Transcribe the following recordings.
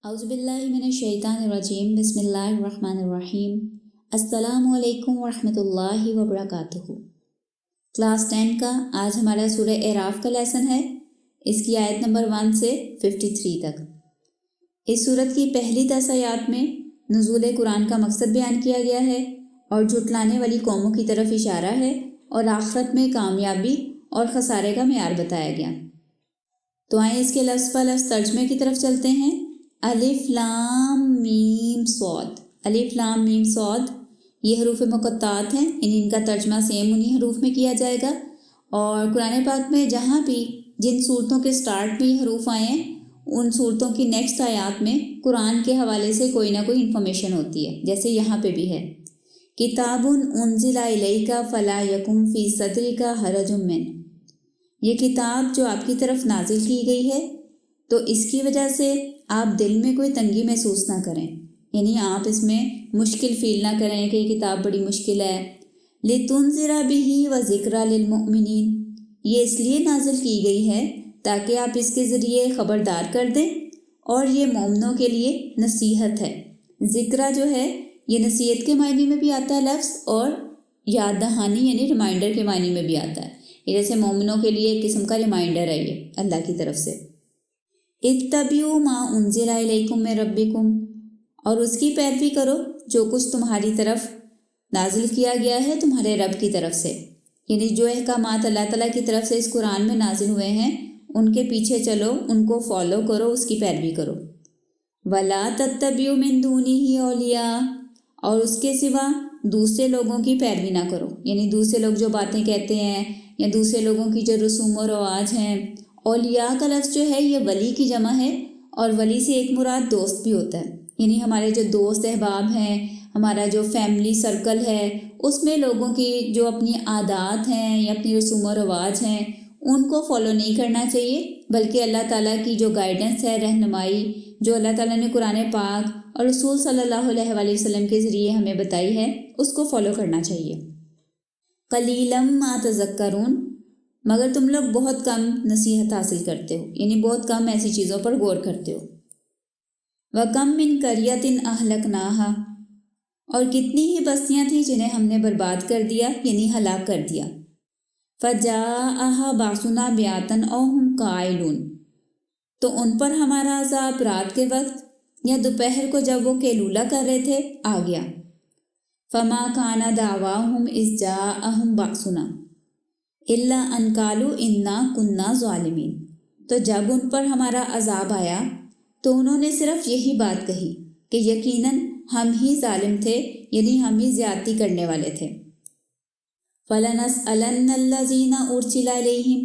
اعوذ باللہ من الشیطان الرجیم بسم اللہ الرحمن الرحیم السلام علیکم ورحمۃ اللہ وبرکاتہ۔ کلاس 10 کا آج ہمارا سورہ اعراف کا لیسن ہے۔ اس کی آیت نمبر 1 سے 53 تک۔ اس سورت کی پہلی 10 آیات میں نزول قرآن کا مقصد بیان کیا گیا ہے اور جھٹلانے والی قوموں کی طرف اشارہ ہے اور آخرت میں کامیابی اور خسارے کا معیار بتایا گیا۔ تو آئیں اس کے لفظ پہ لفظ ترجمے کی طرف چلتے ہیں۔ الف لام میم صاد، الف لام میم صاد یہ حروف مقطعات ہیں، ان کا ترجمہ سیم انہی حروف میں کیا جائے گا۔ اور قرآن پاک میں جہاں بھی جن صورتوں کے سٹارٹ میں یہ حروف آئے ہیں ان صورتوں کی نیکسٹ آیات میں قرآن کے حوالے سے کوئی نہ کوئی انفارمیشن ہوتی ہے، جیسے یہاں پہ بھی ہے کتاب انزل الیک فلا یکن فی صدرک حرج منہ، یہ کتاب جو آپ کی طرف نازل کی گئی ہے تو اس کی وجہ سے آپ دل میں کوئی تنگی محسوس نہ کریں، یعنی آپ اس میں مشکل فیل نہ کریں کہ یہ کتاب بڑی مشکل ہے۔ لِتُنذِرَ بِهِ وَذِكْرَى لِلْمُؤْمِنِينَ، یہ اس لیے نازل کی گئی ہے تاکہ آپ اس کے ذریعے خبردار کر دیں اور یہ مومنوں کے لیے نصیحت ہے۔ ذکرہ جو ہے یہ نصیحت کے معنی میں بھی آتا ہے لفظ، اور یاد دہانی یعنی ریمائنڈر کے معنی میں بھی آتا ہے، یہ جیسے مومنوں کے لیے ایک قسم کا ریمائنڈر ہے یہ اللہ کی طرف سے۔ اتبعوا ما انزل الیکم من ربکم، اور اس کی پیروی کرو جو کچھ تمہاری طرف نازل کیا گیا ہے تمہارے رب کی طرف سے، یعنی جو احکامات اللہ تعالیٰ کی طرف سے اس قرآن میں نازل ہوئے ہیں ان کے پیچھے چلو، ان کو فالو کرو، اس کی پیروی کرو۔ ولا تتبعوا من دونہ اولیاء، اور اس کے سوا دوسرے لوگوں کی پیروی نہ کرو، یعنی دوسرے لوگ جو باتیں کہتے ہیں یا دوسرے لوگوں کی جو رسوم و رواج ہیں۔ اولیاء کا لفظ جو ہے یہ ولی کی جمع ہے، اور ولی سے ایک مراد دوست بھی ہوتا ہے، یعنی ہمارے جو دوست احباب ہیں، ہمارا جو فیملی سرکل ہے، اس میں لوگوں کی جو اپنی عادات ہیں یا اپنی رسوم و رواج ہیں ان کو فالو نہیں کرنا چاہیے، بلکہ اللہ تعالیٰ کی جو گائیڈنس ہے، رہنمائی جو اللہ تعالیٰ نے قرآن پاک اور رسول صلی اللہ علیہ وآلہ وسلم کے ذریعے ہمیں بتائی ہے اس کو فالو کرنا چاہیے۔ قلیلا ما تذکرون، مگر تم لوگ بہت کم نصیحت حاصل کرتے ہو، یعنی بہت کم ایسی چیزوں پر غور کرتے ہو۔ وَكَم مِّن قَرْيَةٍ أَهْلَكْنَاهَا، اور کتنی ہی بستیاں تھیں جنہیں ہم نے برباد کر دیا یعنی ہلاک کر دیا۔ فَجَاءَهَا بَعْثُنَا بَيَاتًا أَوْ هُمْ قَائِلُونَ، تو ان پر ہمارا عذاب رات کے وقت یا دوپہر کو جب وہ قیلولہ کر رہے تھے آ گیا۔ فَمَا كَانَ دَعْوَاهُمْ إِذْ جَاءَهُمْ بَعْثُنَا إِلَّا أَنْ قَالُوا إِنَّا كُنَّا ظَالِمِينَ، تو جب ان پر ہمارا عذاب آیا تو انہوں نے صرف یہی بات کہی کہ یقیناً ہم ہی ظالم تھے، یعنی ہم ہی زیادتی کرنے والے تھے۔ فَلَنَسْأَلَنَّ الَّذِينَ أُرْسِلَ إِلَيْهِمْ،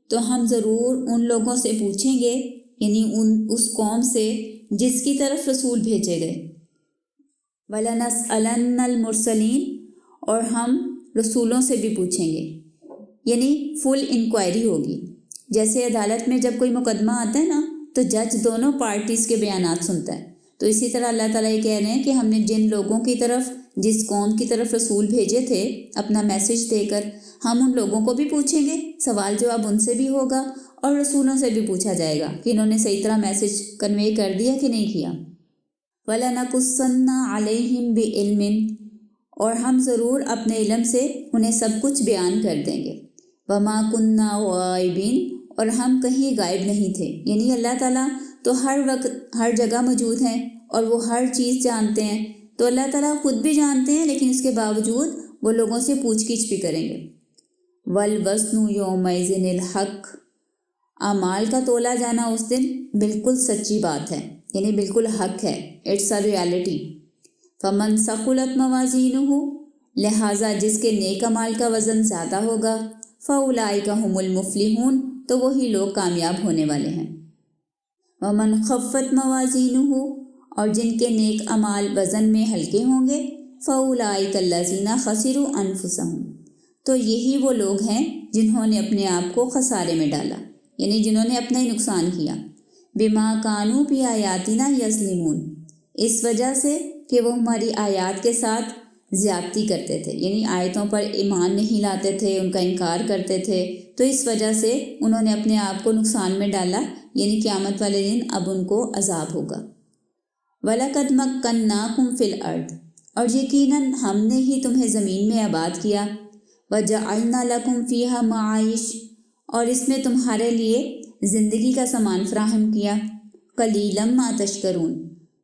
تو ہم ضرور ان لوگوں سے پوچھیں گے، یعنی اس قوم سے جس کی طرف رسول بھیجے گئے۔ وَلَنَسْأَلَنَّ الْمُرْسَلِينَ، اور ہم رسولوں سے بھی پوچھیں گے، یعنی فل انکوائری ہوگی۔ جیسے عدالت میں جب کوئی مقدمہ آتا ہے نا تو جج دونوں پارٹیز کے بیانات سنتا ہے، تو اسی طرح اللہ تعالیٰ یہ کہہ رہے ہیں کہ ہم نے جن لوگوں کی طرف جس قوم کی طرف رسول بھیجے تھے اپنا میسج دے کر، ہم ان لوگوں کو بھی پوچھیں گے، سوال جواب ان سے بھی ہوگا اور رسولوں سے بھی پوچھا جائے گا کہ انہوں نے صحیح طرح میسج کنوے کر دیا کہ نہیں کیا۔ وَلَنَقُصَّنَّ عَلَيْهِمْ بِعِلْمٍ، اور ہم ضرور اپنے علم سے انہیں سب کچھ بیان کر دیں گے۔ وَمَا كُنَّا غَائِبِينَ، اور ہم کہیں غائب نہیں تھے، یعنی اللہ تعالیٰ تو ہر وقت ہر جگہ موجود ہیں اور وہ ہر چیز جانتے ہیں، تو اللہ تعالیٰ خود بھی جانتے ہیں لیکن اس کے باوجود وہ لوگوں سے پوچھ گچھ بھی کریں گے۔ وَالْوَزْنُ يَوْمَئِذٍ الْحَقُّ، اعمال کا تولا جانا اس دن بالکل سچی بات ہے، یعنی بالکل حق ہے، اٹس اے ریالٹی۔ فَمَنْ ثَقُلَتْ مَوَازِينُهُ، لہٰذا جس کے نیک اعمال کا وزن زیادہ ہوگا، فَأُولَئِكَ هُمُ الْمُفْلِحُونَ، تو وہی لوگ کامیاب ہونے والے ہیں۔ وَمَنْ خَفَّتْ مَوَازِينُهُ، اور جن کے نیک اعمال وزن میں ہلکے ہوں گے، فَأُولَئِكَ الَّذِينَ خَسِرُوا أَنفُسَهُمْ، تو یہی وہ لوگ ہیں جنہوں نے اپنے آپ کو خسارے میں ڈالا، یعنی جنہوں نے اپنا ہی نقصان کیا۔ بِمَا كَانُوا بِآيَاتِنَا يَظْلِمُونَ، اس وجہ سے کہ وہ ہماری آیات کے ساتھ زیادتی کرتے تھے، یعنی آیتوں پر ایمان نہیں لاتے تھے، ان کا انکار کرتے تھے، تو اس وجہ سے انہوں نے اپنے آپ کو نقصان میں ڈالا، یعنی قیامت والے دن اب ان کو عذاب ہوگا۔ وَلَقَدْ مَكَّنَّاكُمْ فِي الْأَرْضِ، اور یقیناً ہم نے ہی تمہیں زمین میں آباد کیا، وَجَعَلْنَا لَكُمْ فِيهَا مَعَائِشَ، اور اس میں تمہارے لیے زندگی کا سامان فراہم کیا، قَلِيلًا مَا تَشْكُرُونَ،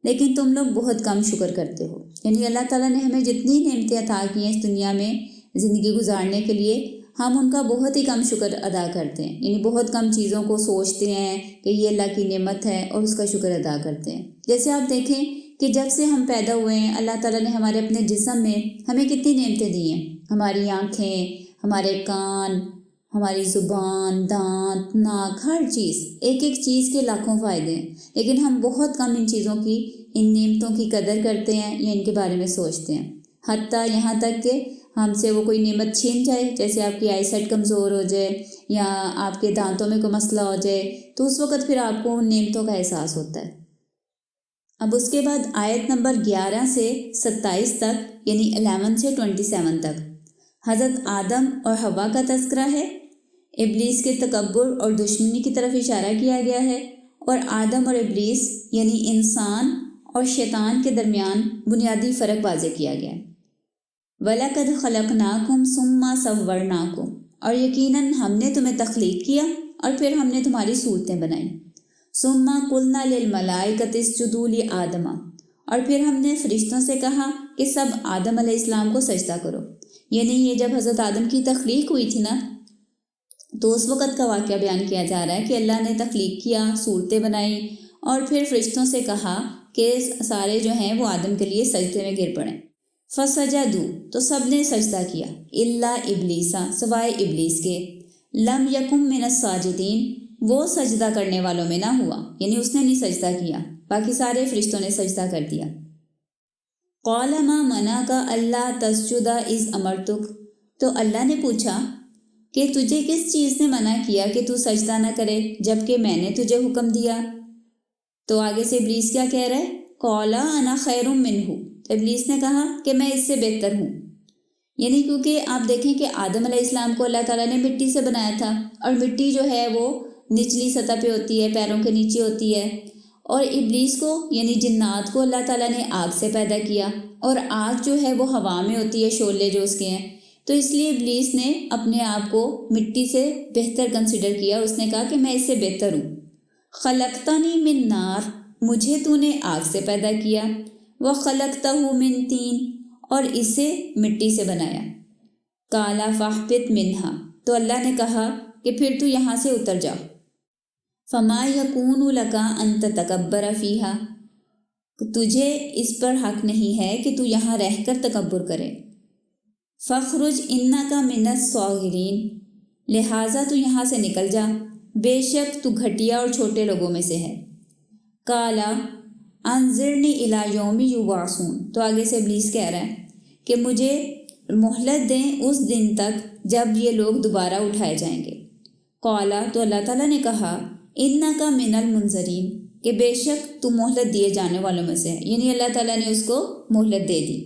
لیکن تم لوگ بہت کم شکر کرتے ہو۔ یعنی اللہ تعالیٰ نے ہمیں جتنی نعمتیں عطا کی ہیں اس دنیا میں زندگی گزارنے کے لیے، ہم ان کا بہت ہی کم شکر ادا کرتے ہیں، یعنی بہت کم چیزوں کو سوچتے ہیں کہ یہ اللہ کی نعمت ہے اور اس کا شکر ادا کرتے ہیں۔ جیسے آپ دیکھیں کہ جب سے ہم پیدا ہوئے ہیں اللہ تعالیٰ نے ہمارے اپنے جسم میں ہمیں کتنی نعمتیں دی ہیں، ہماری آنکھیں، ہمارے کان، ہماری زبان، دانت، ناک، ہر چیز، ایک ایک چیز کے لاکھوں فائدے ہیں، لیکن ہم بہت کم ان چیزوں کی، ان نعمتوں کی قدر کرتے ہیں یا ان کے بارے میں سوچتے ہیں، حتیٰ یہاں تک کہ ہم سے وہ کوئی نعمت چھین جائے، جیسے آپ کی آئی سائٹ کمزور ہو جائے یا آپ کے دانتوں میں کوئی مسئلہ ہو جائے، تو اس وقت پھر آپ کو ان نعمتوں کا احساس ہوتا ہے۔ اب اس کے بعد آیت نمبر 11 سے 27 تک، یعنی 11 سے 27 تک حضرت آدم اور حوا کا تذکرہ ہے، ابلیس کے تکبر اور دشمنی کی طرف اشارہ کیا گیا ہے، اور آدم اور ابلیس یعنی انسان اور شیطان کے درمیان بنیادی فرق واضح کیا گیا ہے۔ وَلَقَدْ خَلَقْنَاكُمْ ثُمَّ صَوَّرْنَاكُمْ، اور یقیناً ہم نے تمہیں تخلیق کیا اور پھر ہم نے تمہاری صورتیں بنائیں۔ ثُمَّ قُلْنَا لِلْمَلَائِكَةِ اسْجُدُوا لِآدَمَ، اور پھر ہم نے فرشتوں سے کہا کہ سب آدم علیہ السلام کو سجدہ کرو۔ یعنی یہ جب حضرت آدم کی تخلیق ہوئی تھی نا، تو اس وقت کا واقعہ بیان کیا جا رہا ہے کہ اللہ نے تخلیق کیا، صورتیں بنائیں، اور پھر فرشتوں سے کہا کہ سارے جو ہیں وہ آدم کے لیے سجدے میں گر پڑیں۔ فَسَجَدُوا، تو سب نے سجدہ کیا، إِلَّا إِبْلِيسَ، سوائے ابلیس کے، لَمْ يَكُنْ مِنَ السَّاجِدِينَ، وہ سجدہ کرنے والوں میں نہ ہوا، یعنی اس نے نہیں سجدہ کیا، باقی سارے فرشتوں نے سجدہ کر دیا۔ قَالَ مَا مَنَعَكَ أَلَّا تَسْجُدَ إِذْ أَمَرْتُكَ، تو اللہ نے پوچھا کہ تجھے کس چیز نے منع کیا کہ تو سجدہ نہ کرے جب کہ میں نے تجھے حکم دیا؟ تو آگے سے ابلیس کیا کہہ رہا ہے؟ قَالَ أَنَا خَيْرٌ مِّنْهُ، ابلیس نے کہا کہ میں اس سے بہتر ہوں، یعنی کیونکہ آپ دیکھیں کہ آدم علیہ السلام کو اللہ تعالیٰ نے مٹی سے بنایا تھا، اور مٹی جو ہے وہ نچلی سطح پہ ہوتی ہے، پیروں کے نیچے ہوتی ہے، اور ابلیس کو یعنی جنات کو اللہ تعالیٰ نے آگ سے پیدا کیا، اور آگ جو ہے وہ ہوا میں ہوتی ہے، شعلے جو اس کے ہیں، تو اس لیے ابلیس نے اپنے آپ کو مٹی سے بہتر کنسیڈر کیا، اس نے کہا کہ میں اس سے بہتر ہوں۔ خلقتنی من نار، مجھے تو نے آگ سے پیدا کیا، وَخَلَقْتَهُ مِن طِينٍ، اور اسے مٹی سے بنایا۔ قَالَ فَاهْبِطْ مِنْهَا، تو اللہ نے کہا کہ پھر تو یہاں سے اتر جا۔ فَمَا يَكُونُ لَكَ أَن تَتَكَبَّرَ فِيهَا، تجھے اس پر حق نہیں ہے کہ تو یہاں رہ کر تکبر کرے۔ فَاخْرُجْ إِنَّكَ مِنَ الصَّاغِرِينَ، لہٰذا تو یہاں سے نکل جا، بے شک تو گھٹیا اور چھوٹے لوگوں میں سے ہے۔ قَالَ انظرنی الی یوم یبعثون، تو آگے سے ابلیس کہہ رہا ہے کہ مجھے مہلت دیں اس دن تک جب یہ لوگ دوبارہ اٹھائے جائیں گے۔ قال، تو اللہ تعالیٰ نے کہا انک من المنظرین، کہ بے شک تو مہلت دیے جانے والوں میں سے ہے، یعنی اللہ تعالیٰ نے اس کو مہلت دے دی۔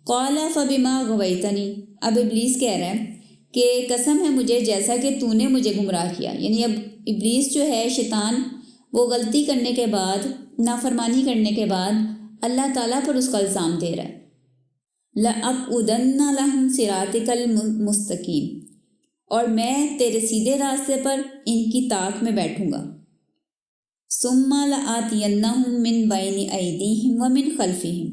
قال فبما غویتنی، اب ابلیس کہہ رہا ہے کہ قسم ہے مجھے جیسا کہ تو نے مجھے گمراہ کیا، یعنی اب ابلیس جو ہے شیطان، وہ غلطی کرنے کے بعد، نافرمانی کرنے کے بعد اللہ تعالیٰ پر اس کا الزام دے رہا ہے۔ لَأَقْعُدَنَّ لَهُمْ صِرَاطِكَ الْمُسْتَقِيمِ، اور میں تیرے سیدھے راستے پر ان کی طاق میں بیٹھوں گا۔ ثُمَّ لَآتِيَنَّهُمْ مِنْ بَيْنِ أَيْدِيهِمْ وَمِنْ خَلْفِهِمْ،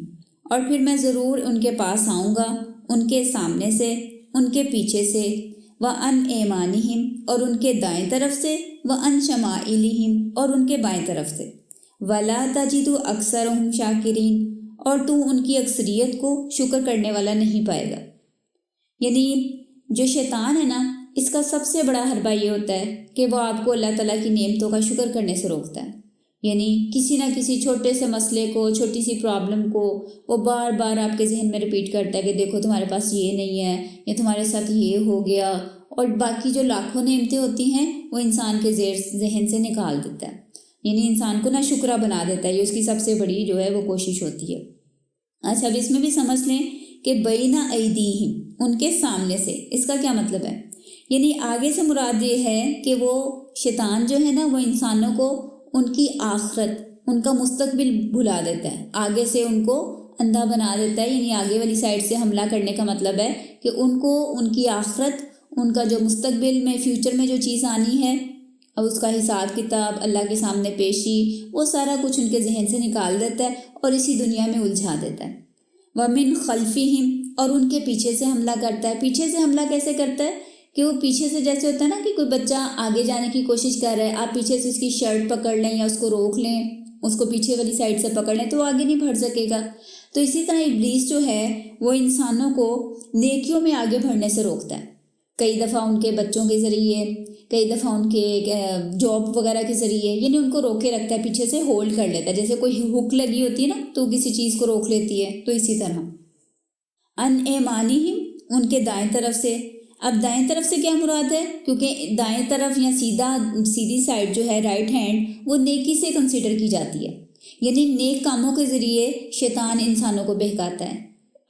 اور پھر میں ضرور ان کے پاس آؤں گا، ان کے سامنے سے، ان کے پیچھے سے، وَعَنْ أَيْمَانِهِمْ، اور ان کے دائیں طرف سے، وَعَنْ شَمَائِلِهِمْ، اور ان کے بائیں طرف سے، وَلَا تَجِدُ أَكْثَرَهُمْ شَاكِرِينَ، اور تو ان کی اکثریت کو شکر کرنے والا نہیں پائے گا۔ یعنی جو شیطان ہے نا، اس کا سب سے بڑا حربہ یہ ہوتا ہے کہ وہ آپ کو اللہ تعالیٰ کی نعمتوں کا شکر کرنے سے روکتا ہے۔ یعنی کسی نہ کسی چھوٹے سے مسئلے کو، چھوٹی سی پرابلم کو وہ بار بار آپ کے ذہن میں ریپیٹ کرتا ہے کہ دیکھو تمہارے پاس یہ نہیں ہے، یا تمہارے ساتھ یہ ہو گیا، اور باقی جو لاکھوں نعمتیں ہوتی ہیں وہ انسان کے ذہن سے نکال دیتا ہے، یعنی انسان کو نہ شکرہ بنا دیتا ہے۔ یہ اس کی سب سے بڑی جو ہے وہ کوشش ہوتی ہے۔ اچھا، اب اس میں بھی سمجھ لیں کہ بین ایدیہم، ان کے سامنے سے، اس کا کیا مطلب ہے؟ یعنی آگے سے مراد یہ ہے کہ وہ شیطان جو ہے نا، وہ انسانوں کو ان کی آخرت، ان کا مستقبل بھلا دیتا ہے، آگے سے ان کو اندھا بنا دیتا ہے، یعنی آگے والی سائڈ سے حملہ کرنے کا مطلب ہے کہ ان کو ان کی آخرت، ان کا جو مستقبل میں فیوچر میں جو چیز آنی ہے، اب اس کا حساب کتاب، اللہ کے سامنے پیشی، وہ سارا کچھ ان کے ذہن سے نکال دیتا ہے اور اسی دنیا میں الجھا دیتا ہے۔ وَمِن خَلْفِهِمْ، اور ان کے پیچھے سے حملہ کرتا ہے۔ پیچھے سے حملہ کیسے کرتا ہے کہ وہ پیچھے سے جیسے ہوتا ہے نا کہ کوئی بچہ آگے جانے کی کوشش کر رہا ہے، آپ پیچھے سے اس کی شرٹ پکڑ لیں یا اس کو روک لیں، اس کو پیچھے والی سائڈ سے پکڑ لیں تو وہ آگے نہیں بڑھ سکے گا۔ تو اسی طرح ابلیس جو ہے وہ انسانوں کو نیکیوں میں آگے بڑھنے سے روکتا ہے، کئی دفعہ ان کے بچوں کے ذریعے، کئی دفعہ ان کے جاب وغیرہ کے ذریعے، یعنی ان کو روکے رکھتا ہے، پیچھے سے ہولڈ کر لیتا ہے، جیسے کوئی ہک لگی ہوتی ہے نا تو کسی چیز کو روک لیتی ہے، تو اسی طرح ان ایمانہم، ان کے دائیں طرف سے۔ اب دائیں طرف سے کیا مراد ہے؟ کیونکہ دائیں طرف یا سیدھی سائڈ جو ہے رائٹ ہینڈ، وہ نیکی سے کنسیڈر کی جاتی ہے، یعنی نیک کاموں کے ذریعے شیطان انسانوں کو بہکاتا ہے۔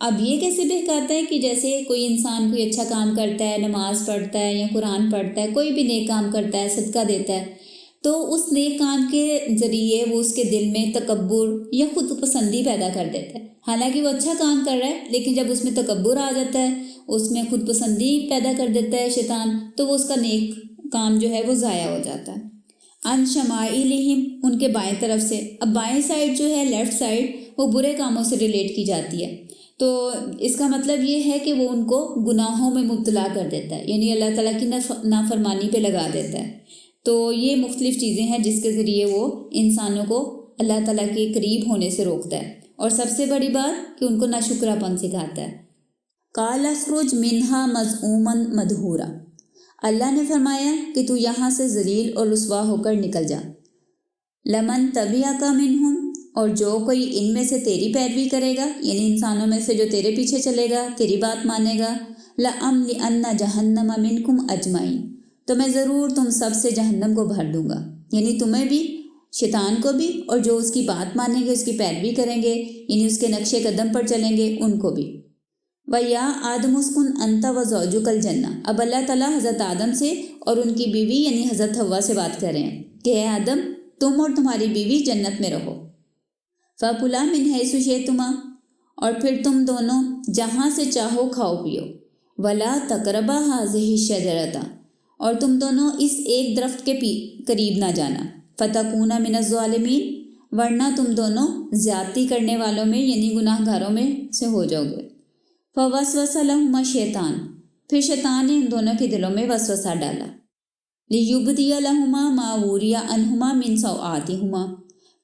اب یہ کیسے بہکاتا ہے کہ جیسے کوئی انسان کوئی اچھا کام کرتا ہے، نماز پڑھتا ہے یا قرآن پڑھتا ہے، کوئی بھی نیک کام کرتا ہے، صدقہ دیتا ہے، تو اس نیک کام کے ذریعے وہ اس کے دل میں تکبر یا خود پسندی پیدا کر دیتا ہے۔ حالانکہ وہ اچھا کام کر رہا ہے، لیکن جب اس میں تکبر آ جاتا ہے، اس میں خود پسندی پیدا کر دیتا ہے شیطان، تو وہ اس کا نیک کام جو ہے وہ ضائع ہو جاتا ہے۔ ان شمائلہم، ان کے بائیں طرف سے۔ اب بائیں سائڈ جو ہے، لیفٹ سائڈ، وہ برے کاموں سے ریلیٹ کی جاتی ہے، تو اس کا مطلب یہ ہے کہ وہ ان کو گناہوں میں مبتلا کر دیتا ہے، یعنی اللہ تعالیٰ کی نافرمانی پہ لگا دیتا ہے۔ تو یہ مختلف چیزیں ہیں جس کے ذریعے وہ انسانوں کو اللہ تعالیٰ کے قریب ہونے سے روکتا ہے، اور سب سے بڑی بات کہ ان کو ناشکرا پن سکھاتا ہے۔ قال اخرج منہا مذءوما مدحورا، اللہ نے فرمایا کہ تو یہاں سے ذلیل اور رسوا ہو کر نکل جا۔ لمن تبعک منہم، اور جو کوئی ان میں سے تیری پیروی کرے گا، یعنی انسانوں میں سے جو تیرے پیچھے چلے گا، تیری بات مانے گا، لأملئن جہنم منکم اجمعین، تو میں ضرور تم سب سے جہنم کو بھر دوں گا، یعنی تمہیں بھی، شیطان کو بھی، اور جو اس کی بات مانیں گے، اس کی پیروی کریں گے، یعنی اس کے نقش قدم پر چلیں گے، ان کو بھی۔ وَيَا آدَمُ اسْكُنْ أَنْتَ وَزَوْجُكَ الْجَنَّةَ، اب اللہ تعالیٰ حضرت آدم سے اور ان کی بیوی یعنی حضرت حوا سے بات کر رہے ہیں کہ اے آدم، تم اور تمہاری بیوی جنت میں رہو۔ فَكُلَا مِنْ حَيْثُ شِئْتُمَا، اور پھر تم دونوں جہاں سے چاہو کھاؤ پیو۔ وَلَا تَقْرَبَا هَٰذِهِ الشَّجَرَةَ، اور تم دونوں اس ایک درخت کے قریب نہ جانا۔ فَتَكُونَ مِنَ الظَّالِمِينَ، ورنہ تم دونوں زیادتی کرنے والوں میں یعنی گناہ گاروں میں سے ہو جاؤ گے۔ فَوَسْوَسَ لَهُمَا الشَّيْطَانُ، پھر شیطان نے ان دونوں کے دلوں میں وسوسہ ڈالا۔ لِيُبْدِيَ لَهُمَا مَا وُرِيَ عَنْهُمَا مِنْ سَوْآتِهُمَا،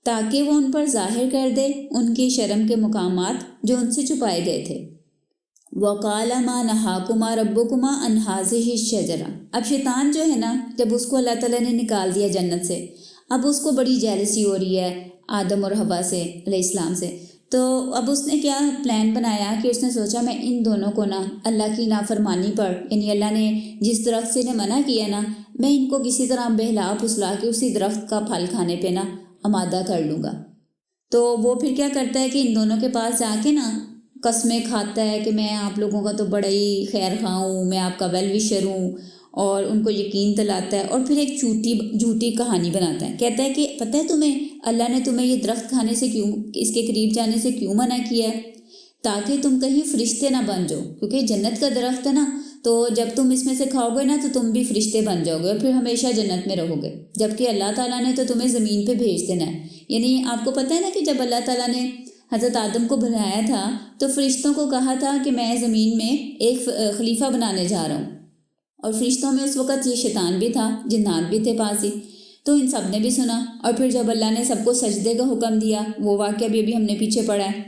تاکہ وہ ان پر ظاہر کر دے ان کی شرم کے مقامات جو ان سے چھپائے گئے تھے۔ وَقَالَ مَا نَهَاكُمَا رَبُّكُمَا عَنْ هَٰذِهِ الشَّجَرَةِ، اب شیطان جو ہے نا، جب اس کو اللہ تعالیٰ نے نکال دیا جنت سے، اب اس کو بڑی جیلسی ہو رہی ہے آدم اور حوا سے علیہ السلام سے، تو اب اس نے کیا پلان بنایا کہ اس نے سوچا میں ان دونوں کو نا اللہ کی نافرمانی پر، یعنی اللہ نے جس درخت سے انہیں منع کیا نا، میں ان کو کسی طرح بہلا پھسلا کے اسی درخت کا پھل کھانے پہ نا آمادہ کر لوں گا۔ تو وہ پھر کیا کرتا ہے کہ ان دونوں کے پاس جا کے نا قسمیں کھاتا ہے کہ میں آپ لوگوں کا تو بڑا ہی خیر خواہ ہوں، میں آپ کا ویل وشر ہوں، اور ان کو یقین دلاتا ہے، اور پھر ایک جھوٹی کہانی بناتا ہے، کہتا ہے کہ پتہ ہے تمہیں اللہ نے تمہیں یہ درخت کھانے سے کیوں، اس کے قریب جانے سے کیوں منع کیا ہے؟ تاکہ تم کہیں فرشتے نہ بن جاؤ، کیونکہ جنت کا درخت ہے نا، تو جب تم اس میں سے کھاؤ گے نا تو تم بھی فرشتے بن جاؤ گے اور پھر ہمیشہ جنت میں رہو گے، جبکہ اللہ تعالیٰ نے تو تمہیں زمین پہ بھیج دینا ہے۔ یعنی آپ کو پتہ ہے نا کہ جب اللہ تعالیٰ نے حضرت آدم کو بنایا تھا تو فرشتوں کو کہا تھا کہ میں زمین میں ایک خلیفہ بنانے جا رہا ہوں، اور فرشتوں میں اس وقت یہ شیطان بھی تھا، جنات بھی تھے پاس ہی، تو ان سب نے بھی سنا، اور پھر جب اللہ نے سب کو سجدے کا حکم دیا، وہ واقعہ بھی ابھی ہم نے پیچھے پڑھا ہے،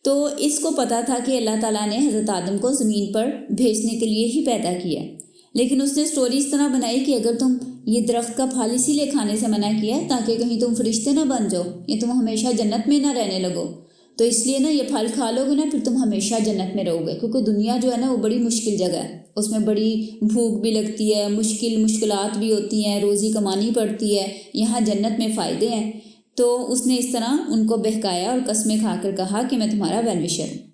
تو اس کو پتہ تھا کہ اللہ تعالیٰ نے حضرت آدم کو زمین پر بھیجنے کے لیے ہی پیدا کیا ہے، لیکن اس نے سٹوری اس طرح بنائی کہ اگر تم یہ درخت کا پھل اسی لیے کھانے سے منع کیا ہے تاکہ کہیں تم فرشتے نہ بن جاؤ یا تم ہمیشہ جنت میں نہ رہنے لگو، تو اس لیے نا یہ پھل کھا لو گے نا پھر تم ہمیشہ جنت میں رہو گے، کیونکہ دنیا جو ہے نا وہ بڑی مشکل جگہ ہے، اس میں بڑی بھوک بھی لگتی ہے، مشکلات بھی ہوتی ہیں، روزی کمانی پڑتی ہے، یہاں جنت میں فائدے ہیں۔ تو اس نے اس طرح ان کو بہکایا اور قسمیں کھا کر کہا کہ میں تمہارا ویل وشر ہوں۔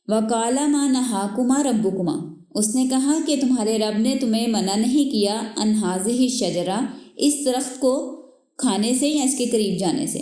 وَقَالَ مَا نَهَاكُمَا رَبُّكُمَا، اس نے کہا کہ تمہارے رب نے تمہیں منع نہیں کیا عَنْ هَٰذِهِ الشَّجَرَةِ، اس درخت کو کھانے سے یا اس کے قریب جانے سے،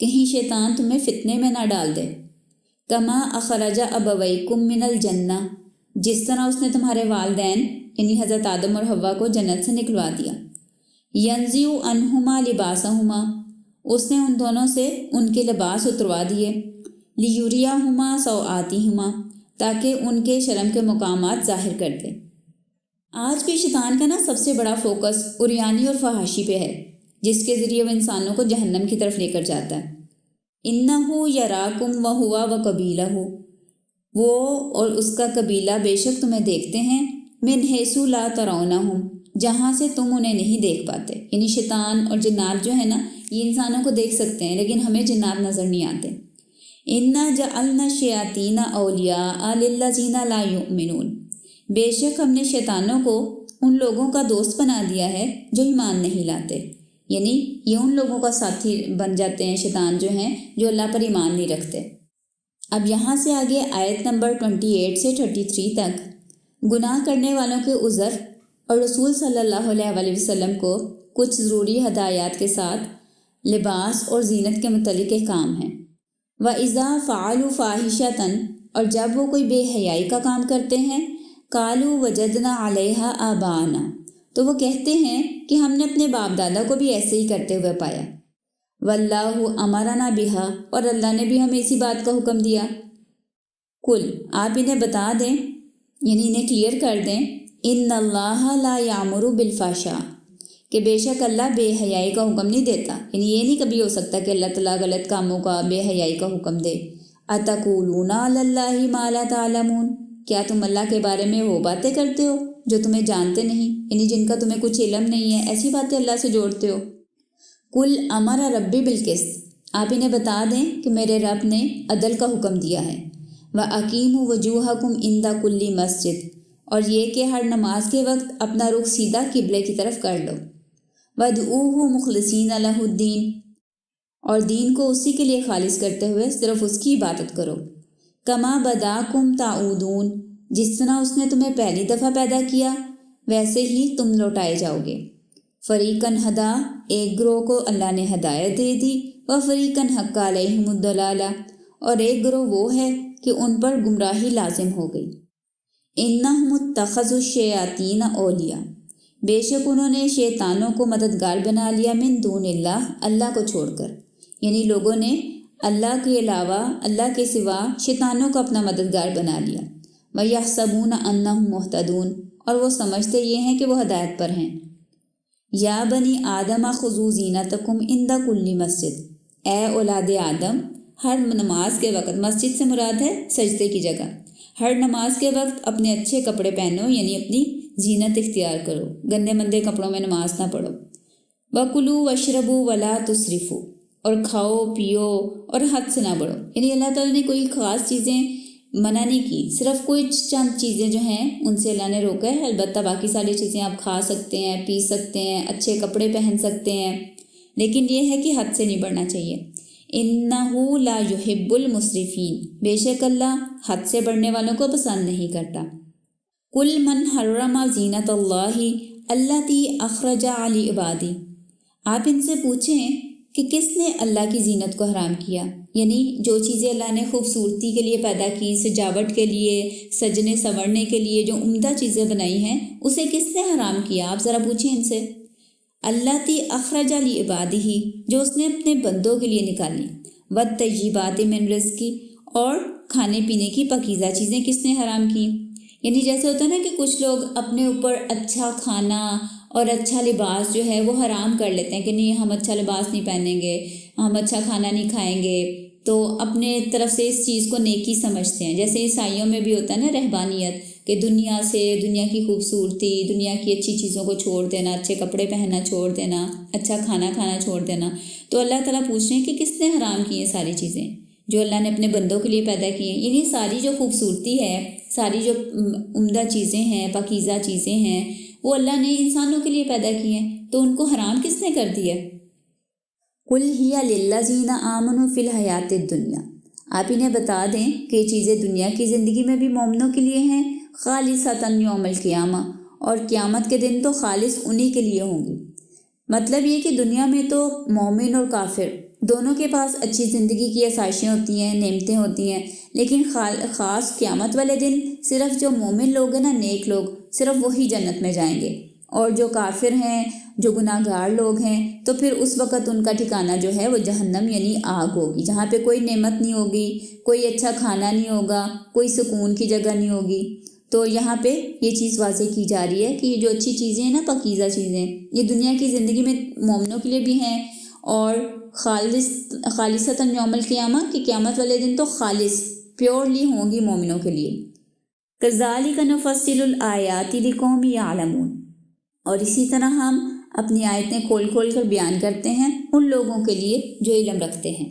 کہیں شیطان تمہیں فتنے میں نہ ڈال دے۔ کما اخرج ابویکم من الجنہ، جس طرح اس نے تمہارے والدین یعنی حضرت آدم اور حوا کو جنت سے نکلوا دیا۔ ینزع عنہما لباسہما، اس نے ان دونوں سے ان کے لباس اتروا دیے۔ لیریہما سوآتہما، تاکہ ان کے شرم کے مقامات ظاہر کر دے۔ آج بھی شیطان کا سب سے بڑا فوکس عریانی اور فحاشی پہ ہے، جس کے ذریعے وہ انسانوں کو جہنم کی طرف لے کر جاتا ہے۔ انہ یراکم وہو وقبیلہ، وہ اور اس کا قبیلہ بے شک تمہیں دیکھتے ہیں، من حیث لا ترونہم، جہاں سے تم انہیں نہیں دیکھ پاتے۔ یعنی شیطان اور جنات جو ہے یہ انسانوں کو دیکھ سکتے ہیں لیکن ہمیں جنات نظر نہیں آتے۔ انا جعلنا الشیاطین اولیاء للذین لا یؤمنون، بے شک ہم نے شیطانوں کو ان لوگوں کا دوست بنا دیا ہے جو ایمان نہیں لاتے۔ یعنی یہ ان لوگوں کا ساتھی بن جاتے ہیں شیطان جو ہیں جو اللہ پر ایمان نہیں رکھتے۔ اب یہاں سے آگے آیت نمبر 28 سے 33 تک گناہ کرنے والوں کے عذر اور رسول صلی اللہ علیہ وسلم کو کچھ ضروری ہدایات کے ساتھ لباس اور زینت کے متعلق احکام ہیں۔ وَإِذَا فَعَلُوا فَاحِشَةً، اور جب وہ کوئی بے حیائی کا کام کرتے ہیں، قَالُوا وَجَدْنَا عَلَيْهَا آبَاءَنَا، تو وہ کہتے ہیں کہ ہم نے اپنے باپ دادا کو بھی ایسے ہی کرتے ہوئے پایا۔ وَاللَّهُ أَمَرَنَا بِهَا، اور اللہ نے بھی ہمیں اسی بات کا حکم دیا۔ کل، آپ انہیں بتا دیں یعنی انہیں کلیئر کر دیں، ان اللہ لا یامر بالفحشاء، کہ بے شک اللہ بے حیائی کا حکم نہیں دیتا۔ یعنی یہ نہیں کبھی ہو سکتا کہ اللہ تعالیٰ غلط کاموں کا، بے حیائی کا حکم دے۔ اتقولون علی اللہ ما لا تعلمون، کیا تم اللہ کے بارے میں وہ باتیں کرتے ہو جو تمہیں جانتے نہیں، یعنی جن کا تمہیں کچھ علم نہیں ہے، ایسی باتیں اللہ سے جوڑتے ہو۔ کل امر ربی بالقسط، آپ انہیں بتا دیں کہ میرے رب نے عدل کا حکم دیا ہے۔ وَأَقِیمُوا وُجُوهَکُمْ عِنْدَ کُلِّ مسجد، اور یہ کہ ہر نماز کے وقت اپنا رخ سیدھا قبلے کی طرف کر لو۔ وَادْعُوهُ مُخْلِصِینَ لَهُ الدِّینَ، اور دین کو اسی کے لیے خالص کرتے ہوئے صرف اس کی عبادت کرو۔ کما بداکم تعودون، جس طرح اس نے تمہیں پہلی دفعہ پیدا کیا ویسے ہی تم لوٹائے جاؤ گے۔ فریقاً ہدا، ایک گروہ کو اللہ نے ہدایت دے دی، وفریقاً حق علیہم الضلالہ، اور ایک گروہ وہ ہے کہ ان پر گمراہی لازم ہو گئی۔ انہم اتخذوا الشیاطین اولیاء، بے شک انہوں نے شیطانوں کو مددگار بنا لیا، من دون اللہ، اللہ کو چھوڑ کر۔ یعنی لوگوں نے اللہ کے علاوہ، اللہ کے سوا شیطانوں کو اپنا مددگار بنا لیا۔ وَيَحْسَبُونَ أَنَّهُمْ مُهْتَدُونَ، اور وہ سمجھتے یہ ہیں کہ وہ ہدایت پر ہیں۔ یا بنی آدم خذوا زینتکم عند کل مسجد، اے اولاد آدم، ہر نماز کے وقت، مسجد سے مراد ہے سجدے کی جگہ، ہر نماز کے وقت اپنے اچھے کپڑے پہنو، یعنی اپنی زینت اختیار کرو، گندے مندے کپڑوں میں نماز نہ پڑھو۔ وَكُلُوا وَاشْرَبُوا وَلَا تُسْرِفُوا، اور کھاؤ پیو اور حد سے نہ بڑھو۔ یعنی اللہ تعالیٰ نے کوئی خاص چیزیں منع نہیں کی، صرف کچھ چند چیزیں جو ہیں ان سے اللہ نے روکا ہے، البتہ باقی ساری چیزیں آپ کھا سکتے ہیں، پی سکتے ہیں، اچھے کپڑے پہن سکتے ہیں، لیکن یہ ہے کہ حد سے نہیں بڑھنا چاہیے۔ انہ لا یحب المسرفین، بے شک اللہ حد سے بڑھنے والوں کو پسند نہیں کرتا۔ قل من حرم زینت اللہ التی اخرج لعبادہ، آپ ان سے پوچھیں کہ کس نے اللہ کی زینت کو حرام کیا، یعنی جو چیزیں اللہ نے خوبصورتی کے لیے پیدا کی، سجاوٹ کے لیے، سجنے سنورنے کے لیے جو عمدہ چیزیں بنائی ہیں، اسے کس نے حرام کیا؟ آپ ذرا پوچھیں ان سے۔ التی اخرج لعبادہ، جو اس نے اپنے بندوں کے لیے نکالی۔ والطیبات من رزقہ، اور کھانے پینے کی پاکیزہ چیزیں کس نے حرام کی؟ یعنی جیسے ہوتا ہے نا کہ کچھ لوگ اپنے اوپر اچھا کھانا اور اچھا لباس جو ہے وہ حرام کر لیتے ہیں کہ نہیں ہم اچھا لباس نہیں پہنیں گے، ہم اچھا کھانا نہیں کھائیں گے، تو اپنے طرف سے اس چیز کو نیکی سمجھتے ہیں۔ جیسے عیسائیوں میں بھی ہوتا ہے نا رہبانیت، کہ دنیا سے، دنیا کی خوبصورتی، دنیا کی اچھی چیزوں کو چھوڑ دینا، اچھے کپڑے پہننا چھوڑ دینا، اچھا کھانا کھانا چھوڑ دینا۔ تو اللہ تعالیٰ پوچھ رہے ہیں کہ کس نے حرام کی ہیں ساری چیزیں جو اللہ نے اپنے بندوں کے لیے پیدا کی ہیں؟ یعنی ساری جو خوبصورتی ہے، ساری جو عمدہ چیزیں ہیں، پاکیزہ چیزیں ہیں، وہ اللہ نے انسانوں کے لیے پیدا کی ہیں، تو ان کو حرام کس نے کر دیا؟ قل ہی للذین آمنوا فی الحیات الدنیا، آپ انہیں بتا دیں کہ یہ چیزیں دنیا کی زندگی میں بھی مومنوں کے لیے ہیں، خالصۃ یوم القیامہ، اور قیامت کے دن تو خالص انہی کے لیے ہوں گی۔ مطلب یہ کہ دنیا میں تو مومن اور کافر دونوں کے پاس اچھی زندگی کی آسائشیں ہوتی ہیں، نعمتیں ہوتی ہیں، لیکن خاص قیامت والے دن صرف جو مومن لوگ ہیں نا، نیک لوگ، صرف وہی جنت میں جائیں گے، اور جو کافر ہیں، جو گناہ گار لوگ ہیں، تو پھر اس وقت ان کا ٹھکانہ جو ہے وہ جہنم یعنی آگ ہوگی، جہاں پہ کوئی نعمت نہیں ہوگی، کوئی اچھا کھانا نہیں ہوگا، کوئی سکون کی جگہ نہیں ہوگی۔ تو یہاں پہ یہ چیز واضح کی جا رہی ہے کہ یہ جو اچھی چیزیں ہیں نا، پاکیزہ چیزیں، یہ دنیا کی زندگی میں مومنوں کے لیے بھی ہیں، اور خالصتاً یوم القیامہ کی قیامت والے دن تو خالص پیورلی ہوں گی مومنوں کے لیے۔ کذالک نفصل الآیات لقوم یعلمون، اور اسی طرح ہم اپنی آیتیں کھول کھول کر بیان کرتے ہیں ان لوگوں کے لیے جو علم رکھتے ہیں۔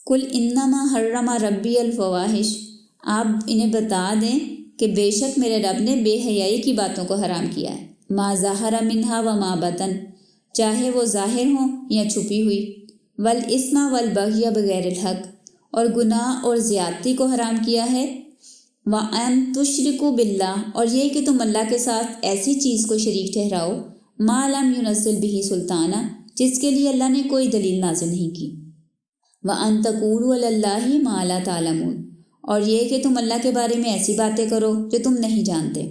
قل انما حرم ربی الفواحش، آپ انہیں بتا دیں کہ بے شک میرے رب نے بے حیائی کی باتوں کو حرام کیا ہے، ما ظہر منہا وما بطن، چاہے وہ ظاہر ہوں یا چھپی ہوئی، والاسم والبغی بغیر الحق، اور گناہ اور زیادتی کو حرام کیا ہے، وَأَن تُشْرِكُوا بِاللَّهِ، اور یہ کہ تم اللہ کے ساتھ ایسی چیز کو شریک ٹھہراؤ، ما لم ينزل به سلطانہ، جس کے لیے اللہ نے کوئی دلیل نازل نہیں کی، وَأَن تَقُولُوا عَلَى اللَّهِ مَا لَا تَعْلَمُونَ، اور یہ کہ تم اللہ کے بارے میں ایسی باتیں کرو جو تم نہیں جانتے۔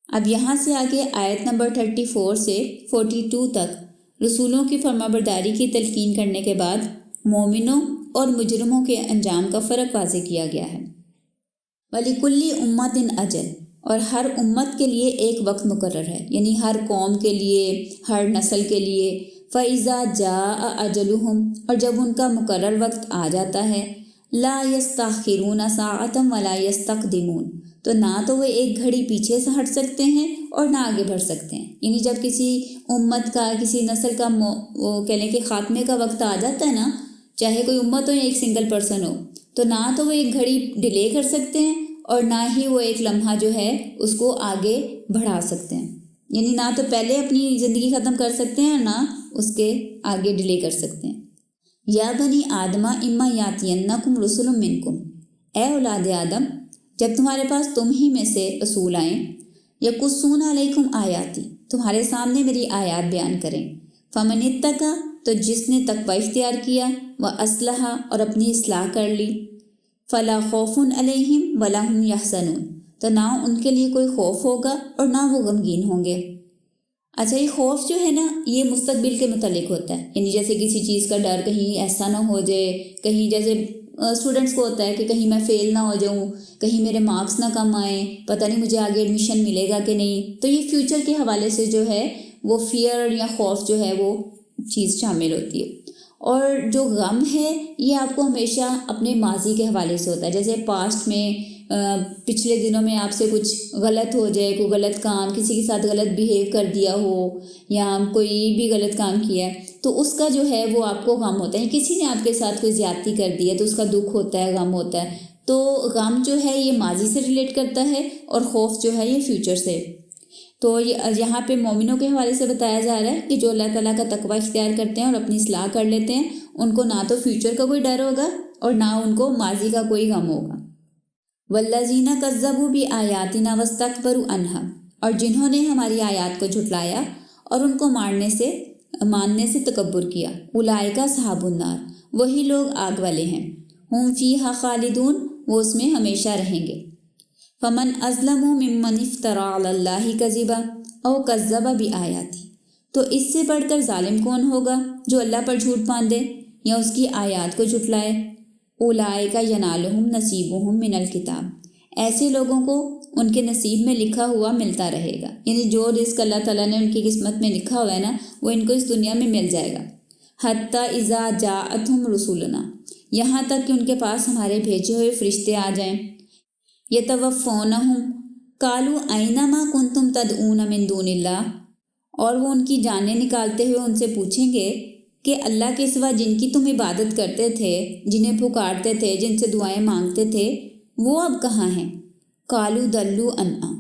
اب یہاں سے آگے آیت نمبر 34 سے 42 تک رسولوں کی فرمانبرداری کی تلقین کرنے کے بعد مومنوں اور مجرموں کے انجام کا فرق واضح کیا گیا ہے۔ وَلِكُلِّ أُمَّةٍ أَجَلٌ، اور ہر امت کے لیے ایک وقت مقرر ہے، یعنی ہر قوم کے لیے، ہر نسل کے لیے۔ فَإِذَا جَاءَ أَجَلُهُمْ، اور جب ان کا مقرر وقت آ جاتا ہے، لَا يَسْتَأْخِرُونَ سَاعَةً وَلَا يَسْتَقْدِمُونَ، تو نہ تو وہ ایک گھڑی پیچھے سے ہٹ سکتے ہیں اور نہ آگے بڑھ سکتے ہیں۔ یعنی جب کسی امت کا، کسی نسل کا وہ کہہ لیں کہ خاتمے کا وقت آ جاتا ہے نا، چاہے کوئی امت ہو یا ایک سنگل پرسن ہو، تو نہ تو وہ ایک گھڑی ڈیلے کر سکتے ہیں اور نہ ہی وہ ایک لمحہ جو ہے اس کو آگے بڑھا سکتے ہیں۔ یعنی نہ تو پہلے اپنی زندگی ختم کر سکتے ہیں اور نہ اس کے آگے ڈیلے کر سکتے ہیں۔ یا بنی آدم اما یاتینکم رسل منکم، اے اولاد آدم، جب تمہارے پاس تم ہی میں سے رسول آئیں، یقصون علیکم آیاتی، تمہارے سامنے میری آیات بیان کریں، فمن اتقی، تو جس نے تقوی اختیار کیا، واصلح، اور اپنی اصلاح کر لی، فلا خوف علیہم ولا هم یحزنون، تو نہ ان کے لیے کوئی خوف ہوگا اور نہ وہ غمگین ہوں گے۔ اچھا، یہ خوف جو ہے نا، یہ مستقبل کے متعلق ہوتا ہے، یعنی جیسے کسی چیز کا ڈر، کہیں ایسا نہ ہو جائے، کہیں جیسے اسٹوڈنٹس کو ہوتا ہے کہ کہیں میں فیل نہ ہو جاؤں، کہیں میرے مارکس نہ کم آئیں، پتہ نہیں مجھے آگے ایڈمیشن ملے گا کہ نہیں، تو یہ فیوچر کے حوالے سے جو ہے وہ فیئر یا خوف جو ہے وہ چیز شامل ہوتی ہے۔ اور جو غم ہے یہ آپ کو ہمیشہ اپنے ماضی کے حوالے سے ہوتا ہے، جیسے پاسٹ میں پچھلے دنوں میں آپ سے کچھ غلط ہو جائے، کوئی غلط کام، کسی کے ساتھ غلط بیہیو کر دیا ہو یا کوئی بھی غلط کام کیا ہے، تو اس کا جو ہے وہ آپ کو غم ہوتا ہے۔ کسی نے آپ کے ساتھ کوئی زیادتی کر دی ہے تو اس کا دکھ ہوتا ہے، غم ہوتا ہے۔ تو غم جو ہے یہ ماضی سے ریلیٹ کرتا ہے اور خوف جو ہے یہ فیوچر سے۔ تو یہاں پہ مومنوں کے حوالے سے بتایا جا رہا ہے کہ جو اللہ تعالیٰ کا تقوی اختیار کرتے ہیں اور اپنی اصلاح کر لیتے ہیں، ان کو نہ تو فیوچر کا کوئی ڈر ہوگا اور نہ ان کو ماضی کا کوئی غم ہوگا۔ والذین کذبوا بآیاتنا واستکبروا عنہا، اور جنہوں نے ہماری آیات کو جھٹلایا اور ان کو ماننے سے تکبر کیا، اولئک اصحاب النار، وہی لوگ آگ والے ہیں، ہم فیہا خالدون، وہ اس میں ہمیشہ رہیں گے۔ فمن اظلم ممن افتری علی اللہ کذبا او کذب بآیاتی، تو اس سے بڑھ کر ظالم کون ہوگا جو اللہ پر جھوٹ باندھے یا اس کی آیات کو جھٹلائے۔ اولئک ینالہم نصیبہم من الکتاب، ایسے لوگوں کو ان کے نصیب میں لکھا ہوا ملتا رہے گا، یعنی جو رزق اللہ تعالیٰ نے ان کی قسمت میں لکھا ہوا ہے نا، وہ ان کو اس دنیا میں مل جائے گا۔ حتی اذا جاءتہم رسولنا، یہاں تک کہ ان کے پاس ہمارے بھیجے ہوئے فرشتے آ جائیں۔ یتوفونہم قالوا این ما کنتم تدعون من دون اللہ، اور وہ ان کی جانیں نکالتے ہوئے ان سے پوچھیں گے کہ اللہ کے سوا جن کی تم عبادت کرتے تھے، جنہیں پکارتے تھے، جن سے دعائیں مانگتے تھے، وہ اب کہاں ہیں؟ قالوا ضلوا عنا،